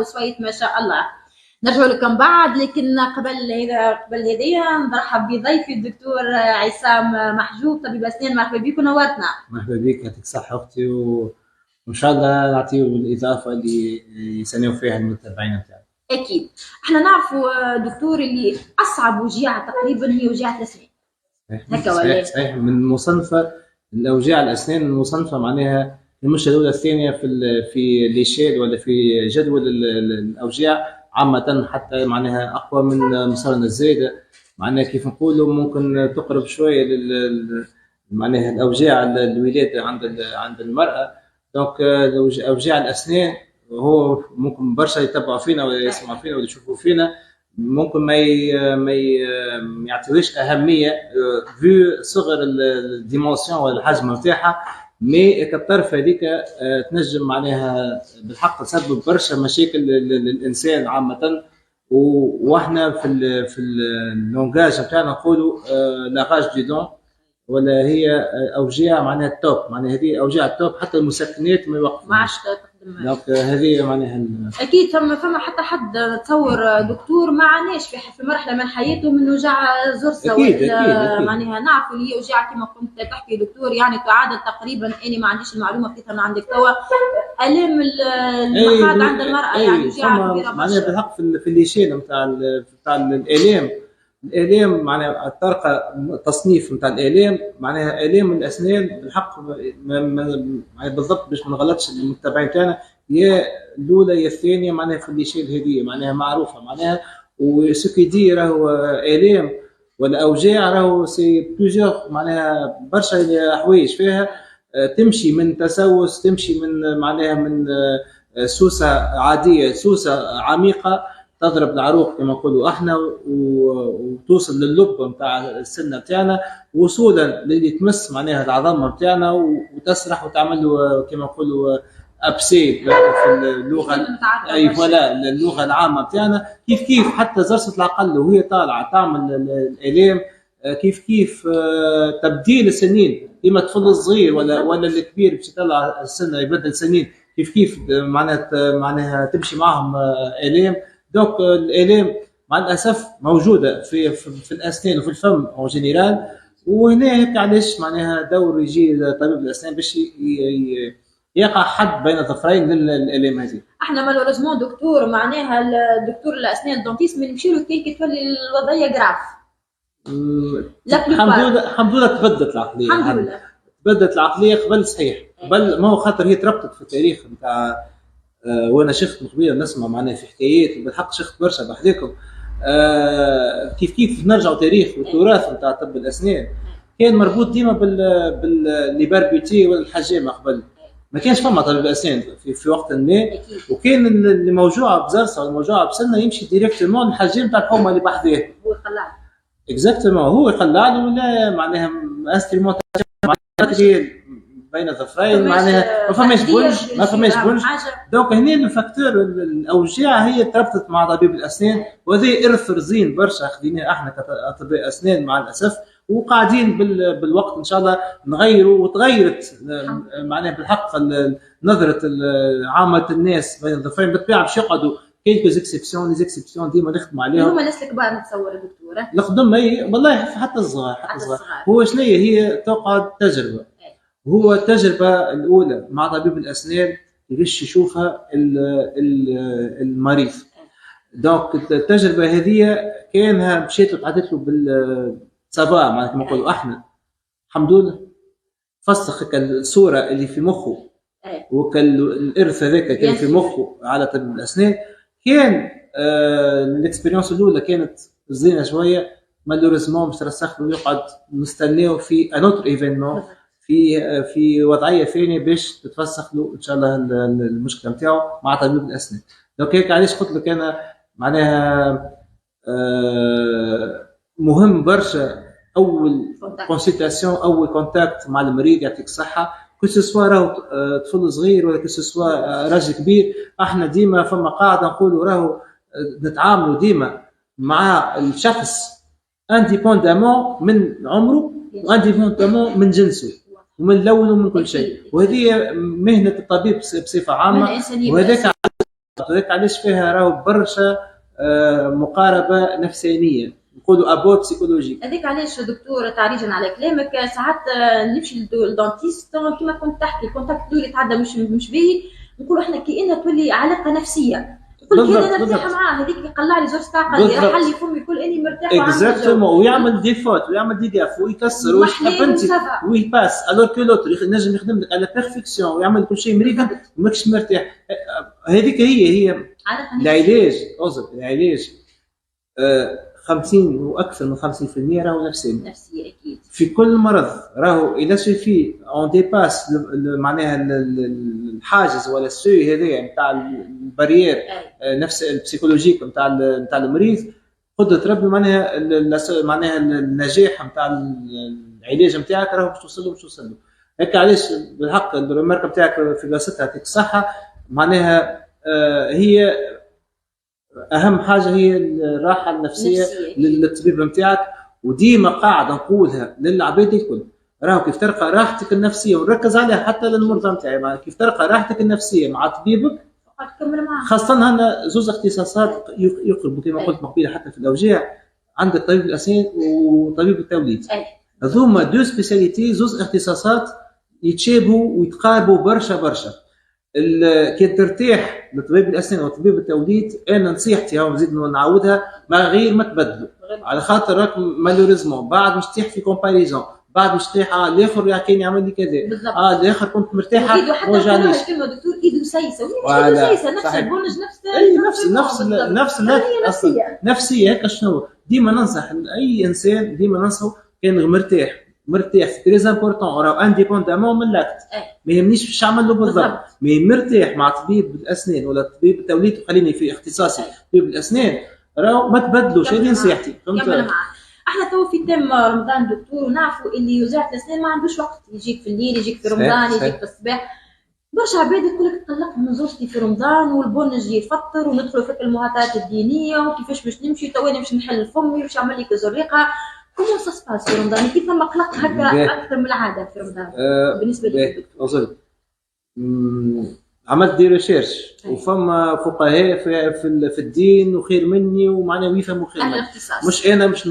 وشوية ما شاء الله. نرجع لكم بعد، لكن قبل هدية نرحب بضيفي الدكتور عصام محجوب، طبيب أسنان. مرحبا بك ونورتنا. مرحبا بك، يعطيك الصحة أختي، وإن شاء الله نعطيو الإضافة اللي يسنيو فيها المتابعين نتاعنا. أكيد. احنا نعرفوا دكتور اللي أصعب وجيعة تقريبا هي وجيعة الأسنان. هكا ولا؟ صحيح. من مصنفة الأوجاع الأسنان، المصنفة معناها المش الأولى الثانية في ليشيل ولا في جدول الأوجاع عامة، حتى معناها أقوى من مصارنا الزايدة. معناها كيف نقولوا ممكن تقرب شوية معناها الأوجاع الولادة عند المرأة. دونك أوجاع الأسنان هو ممكن برشا يتبعوا فينا ولا يسمعوا فينا ولا يشوفوا فينا، ممكن ما يعطيوش اهميه في صغر الديمونسيون ولا الحجم نتاعها، مي كالطرف هذيك تنجم معناها بالحق تسبب برشا مشاكل للانسان عامه. واحنا في اللونجاج نتاعنا نقولوا لاغاج دي دون، ولا هي اوجاع معناها التوب، معناها هذه اوجاع التوب، حتى المسكنات ما يوقفوش. ما عادش دونك هذه معناها اكيد. فما حتى حد تصور دكتور ما عاناش في مرحله من حياته من وجع زرسه ولا معناها نعرفوا اللي هي وجع كما كنت تحكي دكتور، يعني تعادل تقريبا. اني ما عنديش المعلومه كيف من عندك توا الام المقعد عند المراه، يعني وجع كبيره معناها بالحق في الليشين نتاع الالام معناها الطريقه تصنيف نتاع الالام، معناها الام الاسنان بالحق معناها بالضبط باش ما نغلطش المتابعين تاعنا، يا الاولى يا الثانيه معناها في الليشين هذه معناها معروفه معناها. وسكيدي راهو الام ولا اوجاع راهو سي بلوزيغ معناها برشا حوايج فيها، تمشي من تسوس، تمشي من معناها من سوسه عاديه، سوسه عميقه تضرب العروق كما نقولوا احنا، وتوصل للب نتاع السنه نتاعنا، وصولا للي تمس معناها العظام نتاعنا وتسرح وتعمل له كما نقولوا ابسي في اللغه، اي فوالا اللغه العامه نتاعنا. كيف حتى زرسه العقل وهي طالعه تعمل الالام، كيف تبديل السنين، كيما الطفل الصغير ولا الكبير باش يطلع السنه يبدل سنين، كيف معناها تمشي معهم الام. دونك الالام مع الاسف موجوده في الاسنان وفي الفم او جينيرال، وهنا هيك علاش معناها دور يجي طبيب الاسنان باش يقع حد بين الظفرين للالام هذه. احنا مالوريزمون دكتور معناها الدكتور الاسنان الدونتيست ما نمشي له كي تولي الوضعيه جراف. الحمد لله تبدلت العقليه، الحمد لله تبدلت العقليه. قبل صحيح قبل ما هو خاطر هي تربطت في التاريخ نتاع وانا شفت قبيله نسمع معناها في حكايات، وبالحق شفت برشا بحذاكم كيف نرجعوا تاريخ والتراث نتاع طب الاسنان كان مربوط ديما بالليبربيتي والحجامه. قبل ما كانش فما طبيب اسنان في وقت ما، وكان اللي موجوعه بزرسه ولا موجوعه بسنه يمشي ديريكتومون للحجام تاع الحومه اللي بحذاه، هو يقلع اكزاكتومون، هو يقلع له ولا معناها انسترومون بين الظفرين معناها ما فماش بنج. دونك هنا الفاكتور الاوجاع هي تربطت مع طبيب الاسنان، وهذا ارث رزين برشا خذيناه احنا كاطباء اسنان مع الاسف، وقاعدين بالوقت ان شاء الله نغيروا. وتغيرت معناها بالحق نظره عامه الناس بين الظفرين. بالطبيعه باش يقعدوا كيلكو زيكسيبسيون ديما نخدموا عليهم. هما الناس الكبار نتصور دكتور الخدم والله حتى الصغار هو شنو هي تقعد تجربه. هو التجربة الأولى مع طبيب الأسنان يغش يشوفها المريض. دونك التجربة هذه كانها مشيت وقعدت له بالصباح معناتها كما نقولوا احنا الحمد لله فسخ الصورة اللي في مخه والإرث هذاك كان في مخه على طبيب الأسنان. كان الاكسبيرينس الأولى كانت زينة شوية، مالوريزمون مش ترسخ له يقعد نستناه في انوتر ايفينمون في وضعيه ثانيه باش تتفسخ له ان شاء الله المشكله نتاعو مع طبيب الاسنان. دونك هيك علاش قلت لك انا معناها مهم برشا اول كونسلتاسيون، اول كونتاكت مع المريض يعطيك الصحه، كو سوا راهو طفل صغير ولا كو سوا راجل كبير. احنا ديما فما قاعده نقولوا راهو نتعاملوا ديما مع الشخص انديبوندامون من عمره وانديبوندامون من جنسه ومن لونه ومن كل شيء، وهذه مهنه الطبيب بصفه عامه. وهذاك هيك علاش فيها راهو برشا مقاربه نفسانيه، نقولوا ابوت سيكولوجيك. هذيك علاش دكتور تعريجا على كلامك ساعات نمشي للدونتيست كما كنت تحكي الكونتاكت اللي يتعدى مش باهي، نقولوا احنا كأنها تولي علاقه نفسيه، يقول لك انا مرتاحه معاه، هذيك يقلع لي زوج طاقه اللي راح لي فمي يقول اني مرتاح معاه اكزاكتومون، ويعمل دي فوت ويعمل دي ديف ويكسر ويحب انت ويباس الور كو لوتر ينجم يخدم لك على بيرفكسيون ويعمل كل شيء مريض وماكش مرتاح. هذيك هي العلاج. العلاج 50 واكثر من 50% راهو نفسي اكيد في كل مرض. راهو اذا في اون ديباس معناها الحاجز ولا السوي هذايا نتاع البارير نفس البسيكولوجيك نتاع المريض، قدرة ربي معناها النجاح نتاع العلاج نتاعك راهو باش توصل له. هيك علاش بالحق الريمارك نتاعك في بلاصتها يعطيك الصحه، معناها هي اهم حاجه هي الراحه النفسيه للطبيب نتاعك. وديما قاعده نقولها للعباد الكل، راهو كيف تلقى راحتك النفسيه ونركز عليها حتى للمرضى نتاعي، كيف تلقى راحتك النفسيه مع طبيبك خاصه هنا زوز اختصاصات يقربوا كما قلت قبيله حتى في الاوجاع، عندك طبيب الاسنان وطبيب التوليد. هذوما دو سبيسياليتي زوز اختصاصات يتشابهوا ويتقاربوا برشا. كي ترتاح لطبيب الاسنان وطبيب التوليد، انا نصيحتي هاو نزيد نعاودها ما تبدلوا، على خاطر راك مالوريزمون بعد مش تطيح في كومباريزون، بعد مش تطيح الاخر يا كان يعمل لي كذا، الاخر كنت مرتاحه ما وجعنيش. كلمه دكتور ايده سايسه ولا سايسه نفس البونج نفس نفسيه هيك. شنو ديما ننصح اي انسان، ديما ننصحه كان مرتاح تريز امبورطون راهو انديبوندامون من لاكت، ما يهمنيش واش عمل له بالضبط، مي مرتاح مع طبيب الاسنان ولا طبيب التوليد، خليني في اختصاصي طبيب الاسنان، راهو ما تبدلوش. هذه نصيحتي. فهمت؟ احنا تو في تم رمضان دكتور، ونعرفوا اللي وزاره الاسنان ما عندوش وقت، يجيك في الليل يجيك في رمضان يجيك في الصباح. برشا عباد يقول لك طلقت من زوجتي في رمضان والبون يجي يفطر وندخلوا في المهاتات الدينيه وكيفاش باش نمشي تو نمشي نحل فمي باش نعمل لي كزريقه. كومون سا سباس في رمضان؟ كيف فما قلق هكا اكثر من العاده في رمضان بالنسبه لك دكتور؟ عملت دي ريشيرش وفما فقهاء في الدين وخير مني ومعناها ويفهموا خير مني، مش انا مش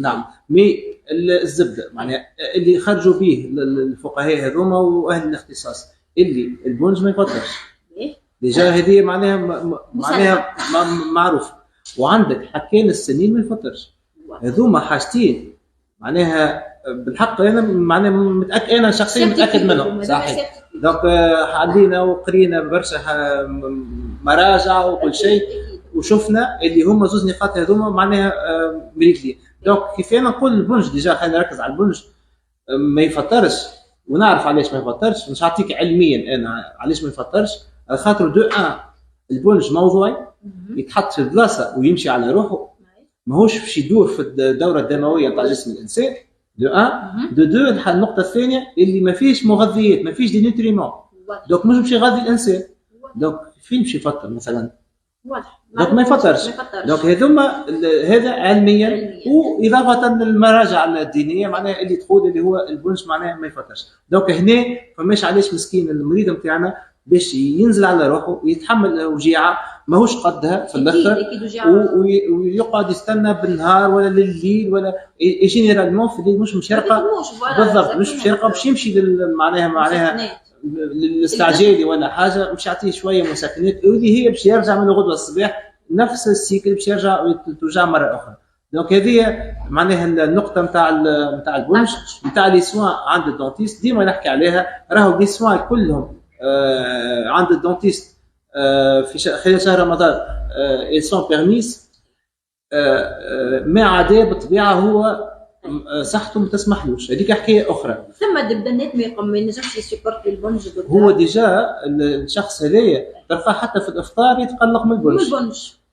نعم مي الزبده معناها اللي خرجوا به الفقهاء هذوما واهل الاختصاص اللي البونج ما يفطرش ديجا، هذه معناها معروف. وعندك حكان السنين ما يفطرش، هذوما حاجتين معناها بالحق انا معناها متاكد، انا شخصيا متاكد منهم صحيح. دونك حلينا وقرينا برشا مراجع وكل شيء وشفنا اللي هما زوز نقاط هذوما معناها مريكلي. دونك كيف انا نقول البنج ديجا، خلينا نركز على البنج ما يفطرش، ونعرف علاش ما يفطرش. مش نعطيك علميا انا علاش ما يفطرش، على خاطر دو ان البنج موضوعي يتحط في بلاصه ويمشي على روحه، ماهوش باش يدور في الدوره الدمويه نتاع جسم الانسان. دو ان دو النقطه الثانيه اللي ما فيش مغذيات، ما فيش دي نوتريمون، دونك مش باش يغذي الانسان، دونك فين باش يفطر مثلا؟ دونك ما يفطرش. دونك هذوما هذا علميا واضافه للمراجع الدينيه معناها اللي تقول اللي هو البنج معناها ما يفطرش. دونك هنا فماش علاش مسكين المريض نتاعنا باش ينزل على روحه ويتحمل وجيعه ماهوش قدها في الاخر ويقعد يستنى بالنهار ولا لليل ولا جينيرالمون في الليل مش يرقى بالضبط، مش يرقى باش يمشي معناها للاستعجالي ولا حاجه، مش يعطيه شويه مسكنات واللي هي باش يرجع من الغدوه الصباح نفس السيكل باش يرجع وترجع مره اخرى. دونك هذه معناها النقطه نتاع البنج نتاع لي سوان عند الدونتيست، ديما نحكي عليها. راهو لي سوان كلهم عند الدونتيست في خلال شهر رمضان ils sont permis، ما عدا بالطبيعه هو صحته ما تسمحلوش، هذيك حكايه اخرى. ثم دبدنات ما ينجمش يسيبورتي البنج، هو ديجا الشخص هذايا تلقاه حتى في الافطار يتقلق من البنج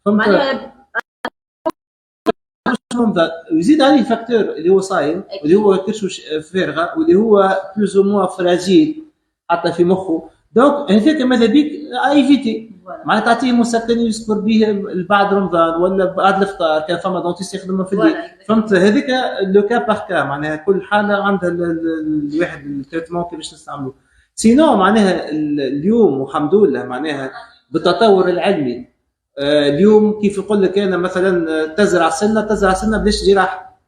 معناها يزيد عليه فاكتور اللي هو صايم واللي هو كرشه فارغه واللي هو بلوز او موا فراجيل حتى في مخه. دونك هذاك ماذا بيك ايفيتي معناتها تعطيه مسكن يصبر به بعد رمضان ولا بعد الافطار، كان فما دونتيست يخدمها في الليل. فهمت؟ هذيك لو كا باغ كا معناها كل حاله عندها الواحد التريتمون كيفاش نستعملوه. سينو معناها اليوم والحمد لله معناها بالتطور العلمي اليوم كيف يقول لك انا مثلا تزرع سنه بلاش جراحه.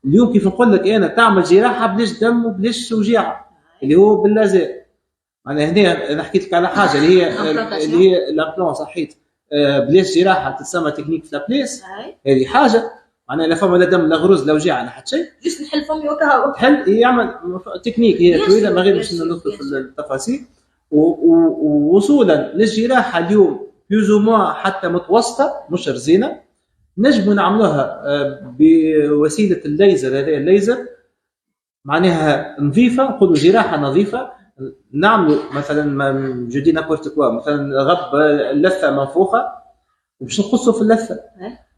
اليوم كيف نقول لك انا تعمل جراحه بلاش دم وبلاش توجيع اللي هو باللازر. انا هنا انا حكيت لك على حاجه اللي هي الامبلون صحيت بلاش جراحه تسمى تكنيك فلابليس. هذه حاجه معناها لا فما لا دم لا غروز لا وجيعه لا حتى شيء، جست نحل فمي وكهو تحل يعمل تكنيك هي طويله ما غير باش ندخل في التفاصيل. ووصولا للجراحه اليوم بيوزو حتى متوسطه مش رزينه نجموا نعملوها بوسيله الليزر. هذا الليزر معناها نظيفه، نقولوا جراحه نظيفه. نعملوا مثلا جدي نابورت كوا مثلا غب اللثه منفوخه وباش نقصوا في اللثه.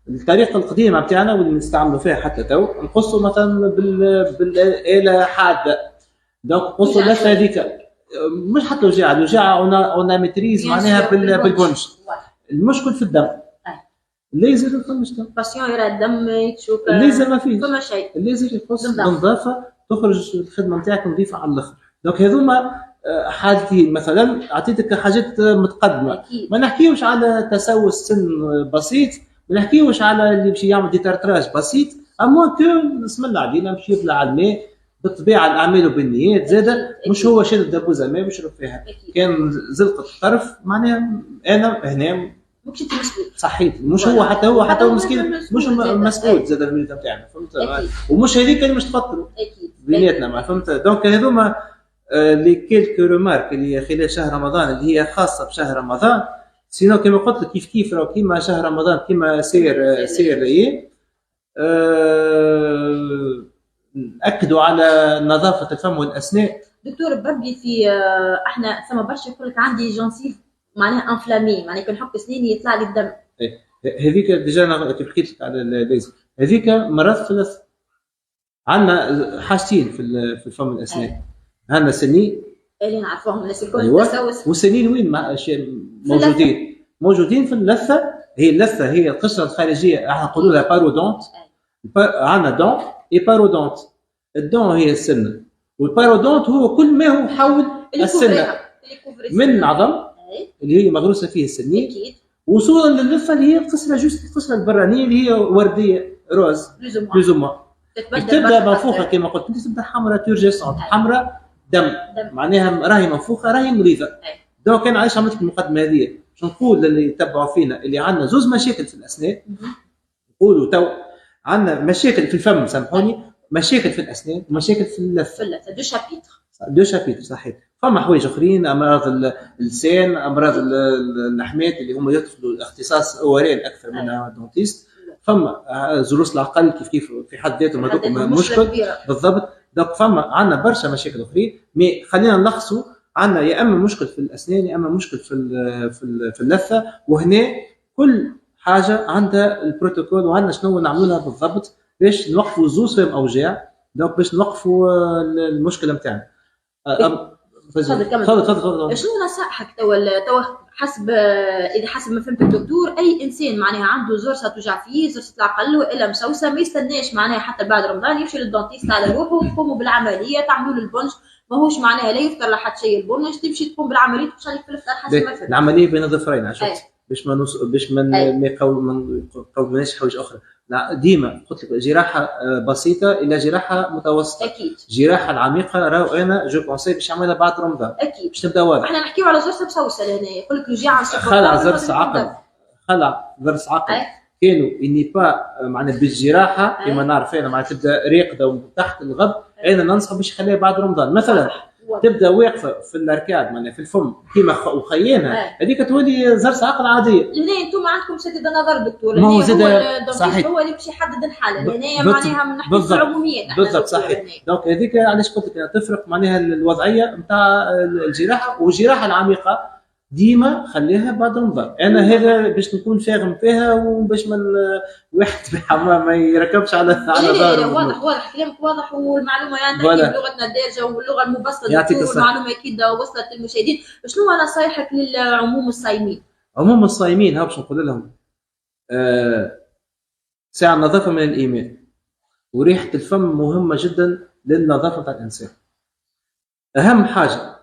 الطريقه القديمه بتاعنا واللي نستعملوا فيها حتى تو نقصوا مثلا بالاله حاده. دونك نقصوا اللثه هذيك مش حتى الوجاعه اون ميتريز معناها بالبنش. المشكل في الدم. الليزر ما فماش دم، باسيون يرى الدم يتشوف الليزر ما فيش فما شيء. الليزر يقص بنظافه تخرج الخدمه نتاعك نظيفه على الاخر. دونك هذوما حالتين مثلا اعطيتك حاجات متقدمه أكيد. ما نحكيوش على تسوس سن بسيط، ما نحكيوش على اللي باش يعمل ديتارتراج بسيط. اما كون بسم الله علينا باش يبلع الماء بالطبيعه الاعمال وبالنيات زاده مش هو شاد دبوزه الماء بيشرب فيها أكيد. كان زلقه الطرف معناها انا هنا مش انت مسؤول صحيت مش هو حتى هو مسكين مش مسؤول زاد الميت نتاعنا فهمت. ومش هذيك اللي مش تفطروا اكيد بيناتنا ما فهمت. دونك هذوما لي كيلك رومارك اللي خلال شهر رمضان اللي هي خاصه بشهر رمضان. سينو كما قلت لك كيف راهو كيما شهر رمضان كيما سير ايه نأكدوا على نظافه الفم والاسنان. دكتور بربي في احنا ثم برشا يقول لك عندي جونسيف معناها انفلامي معناها كي نحك سنيني يطلع لي الدم. هذيك ديجا انا كيف حكيت لك على الليزر هذيك مرض ثلاث. عندنا حاجتين في الفم والاسنان. عندنا سنين اللي نعرفوهم الناس الكل تسوس والسنين وين موجودين في اللثه. هي اللثه هي القشره الخارجيه احنا نقولوا لها بارودونت. عندنا دون اي بارودونت. الدون هي السنه والبارودونت هو كل ما هو حول السنه من عظم اللي هي مغروسه فيه السنين وصولا لللثه اللي هي القشره البرانيه اللي هي ورديه روز بلوزوما تبدا منفوخه كما قلت انت تبدا حمراء تورجيسونت حمراء دم معناها راهي منفوخه راهي مريضه. دونك كان علاش عملت المقدمه هذه باش نقول للي يتبعوا فينا اللي عندنا زوز مشاكل في الاسنان. نقولوا تو عندنا مشاكل في الفم سامحوني مشاكل في الاسنان ومشاكل في اللثه دو شابيتر صحيح. فما حوايج اخرين امراض اللسان امراض اللحمات اللي هم يدخلوا اختصاص اورال اكثر من دونتيست. فما زروس العقل كيف في حد ذاته هذوك مشكل بالضبط. دونك فما عندنا برشا مشاكل اخرين مي خلينا نلخصوا. عندنا يا اما مشكل في الاسنان يا اما مشكل في اللثه وهنا كل حاجه عندها البروتوكول وعندنا شنو نعملوا لها بالضبط باش نوقفوا زوز فهم اوجاع. دونك باش نوقفوا المشكله نتاعنا. تفضل. شنو نصائحك تو حسب اذا حسب ما فهمت الدكتور اي انسان معناها عنده زرصه توجع فيه زرصه العقل والا مسوسه ما يستناش معناها حتى بعد رمضان يمشي للدونتيست على روحه وتقوموا بالعمليه تعملوا له البنج. ماهوش معناها لا يفطر لا حتى شيء البنج تمشي تقوم بالعمليه تمشي عليك في الافطار حسب ما فهمت. العمليه بين ظفرين عشان باش ما يقولوناش حوايج اخرى. لا ديما قلت لك جراحه بسيطه الى جراحه متوسطه اكيد. جراحه العميقه راهو انا جو بونسي باش نعملها بعد رمضان اكيد باش تبدا واضح. احنا نحكيو على زرصه مسوسه لهنا يقول لك الوجيعه خلع زرص عقل كانوا اني با معناها بالجراحه كما نعرف انا معناها تبدا راقده وتحت الغب. انا ننصح باش نخليها بعد رمضان مثلا تبدا واقفه في الاركاد معناها في الفم كيما وخيانها هذيك تولي زرص عقل عاديه. لهنا انتم عندكم سدد نظر دكتور ما هو زاد صحيح هو اللي باش يحدد الحاله لهنا معناها من ناحيه العموميات بالضبط صحيح. دونك هذيك علاش قلت لك تفرق معناها الوضعيه نتاع الجراحه والجراحه العميقه ديما خليها بعد رمضان. انا هذا باش نكون فاهم فيها وباش من واحد ما يركبش على ظهره. واضح كلامك واضح والمعلومه يعني بلغتنا الدارجه واللغه المبسطه والمعلومه اكيد وصلت للمشاهدين. شنو نصايحك للعموم الصايمين؟ عموم الصايمين ها باش نقول لهم ساعة النظافه من الايمان وريحه الفم مهمه جدا للنظافه تاع الانسان. اهم حاجه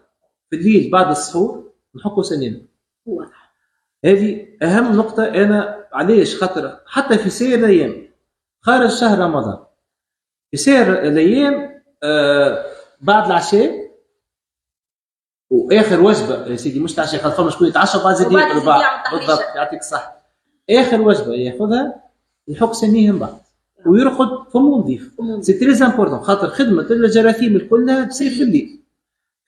في الليل بعد السحور نحكوا سنين. هذه اهم نقطه. انا علاش؟ خاطر حتى في سير الايام خارج شهر رمضان، في سير الايام بعد العشاء واخر وجبه يا سيدي، مش العشاء خاطر فما شكون يتعشى بعد زيد ياكل بعض. بالضبط، يعطيك الصحه. اخر وجبه ياخذها يحك سنيه من بعد ويرقد فمه نظيف. سي تري امبورتون، خاطر خدمه الجراثيم كلها تصير في الليل،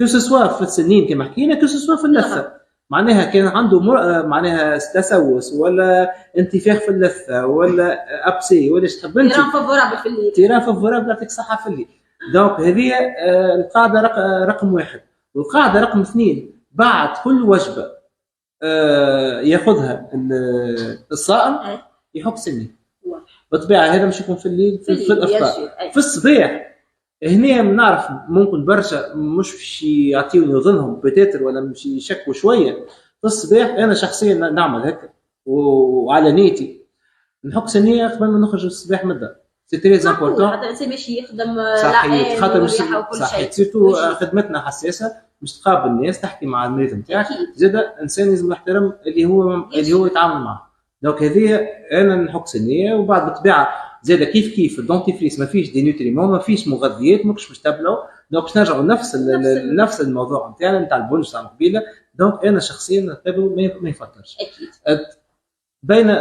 كو سوا في السنين كما حكينا، كو سوا في اللثه. معناها كان عنده معناها تسوس ولا انتفاخ في اللثه ولا ابسي ولا ايش تحب انت، تيران فافورابل في الليل، تيران فافورابل يعطيك الصحه في الليل. دونك هذه القاعده رقم واحد. والقاعده رقم اثنين، بعد كل وجبه ياخذها الصائم يحك سنين. بالطبيعه هذا مش يكون في الليل، في الافطار. في الصباح هنا نعرف ممكن برشا مش باش يعطيوني ظنهم بتاتر ولا مش يشكوا شويه. في الصباح انا شخصيا نعمل هكا وعلى نيتي نحك سنيه قبل ما نخرج الصباح من الدار. سي تري امبورتون، حتى الانسان ماشي يخدم صحيح، خاطر مش صحيح سيرتو خدمتنا حساسه، مش تقابل الناس تحكي مع المريض نتاعك، زاد انسان لازم يحترم اللي هو يتعامل معه. دونك هذه انا نحك سنيه. وبعد بالطبيعه زاد كيف الدونتيفريس ما فيش دي نوتريمون، ما فيش مغذيات، ماكش باش تبلعوا. دونك باش نرجعوا نفس الموضوع نتاعنا نتاع البنج تاع قبيله. دونك انا شخصيا نعتبره ما يفكرش. اكيد بين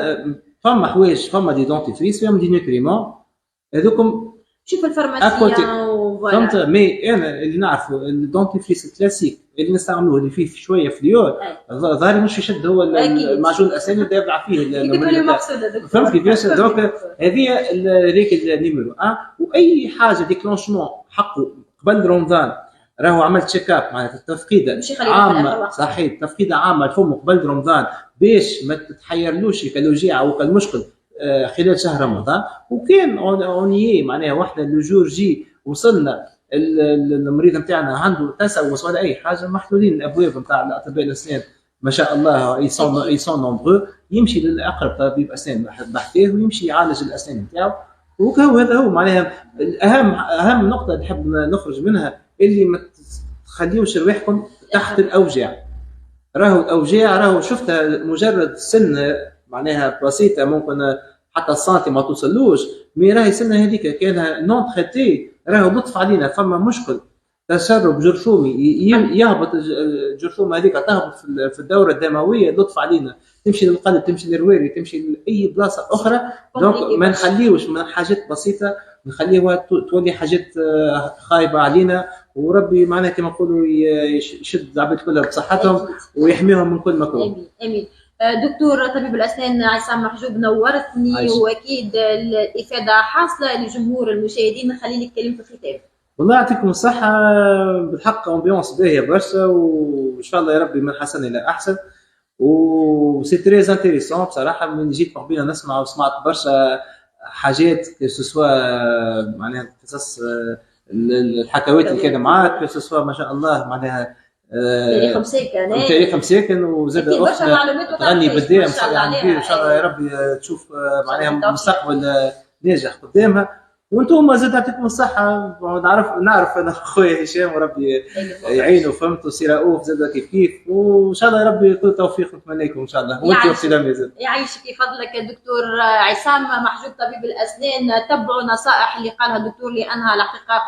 فما حوايج، فما دي دونتيفريس، فما دي نوتريمون، هذوكم شوف الفارماسيان فهمت. مي انا اللي نعرفه الدونتيفريس الكلاسيك اللي نستعملوه اللي فيه شويه فليور، ظاهري مش يشد هو المعجون الاسناني اللي يبلع فيه. فهمت كيفاش؟ دونك هذه هذيك النيميرو 1. واي حاجه ديكلونشمون حقه قبل رمضان، راهو عملت تشيك اب معناتها تفقيده عامه، صحيح، تفقيده عامه لفمه قبل رمضان باش ما تتحيرلوش كالوجيعه او كالمشكل خلال شهر رمضان. وكان اونيي معناها واحنا لو جي وصلنا المريض نتاعنا عنده تسوس ولا اي حاجه، محلولين الابواب نتاع الاطباء الاسنان ما شاء الله، يسون نومبرو، يمشي للاقرب طبيب اسنان بحثيه ويمشي يعالج الاسنان نتاعو. وهذا هو معناها اهم نقطه نحب نخرج منها، اللي ما تخليوش رواحكم تحت الاوجاع. راهو الاوجاع راهو شفتها مجرد سن معناها بسيطه، ممكن حتى السنتي ما توصلوش، مي راهي سنه هذيك كانها نون تريتي راهو لطف علينا. فما مشكل تسرب جرثومي يهبط الجرثومه هذيك تهبط في الدوره الدمويه، لطف علينا، تمشي للقلب، تمشي للرواري، تمشي لاي بلاصه اخرى. دونك ما نخليوش من حاجات بسيطه نخليوها تولي حاجات خايبه علينا. وربي معنا كما نقولوا يشد العباد كلها بصحتهم ويحميهم من كل مكروه. امين. دكتور طبيب الاسنان عصام محجوب، نورتني، واكيد الافاده حاصله لجمهور المشاهدين. نخلي لك كلمه في الختام. والله يعطيكم الصحه، بالحق امبيونس باهيه برشا، وان شاء الله يا ربي من حسن الى احسن. وسي تري انتريسون بصراحه، من جيت قبيله نسمع وسمعت برشا حاجات كسوا معناها قصص الحكاوات اللي كان معاك، كسوا ما شاء الله معناها تاريخ مساكن وزاد اخت تغني بالديم. ان شاء الله يا ربي تشوف معناها مستقبل ناجح قدامها. وانتم زاد يعطيكم الصحه. نعرف انا خويا هشام وربي يعينه، فهمتوا سي رؤوف زاد كيف وان شاء الله يا ربي كل توفيق نتمنى لكم ان شاء الله. وانت اختي لميا زاد يعيشك فضلك دكتور عصام محجوب طبيب الاسنان. تبعوا نصائح اللي قالها الدكتور لانها الحقيقه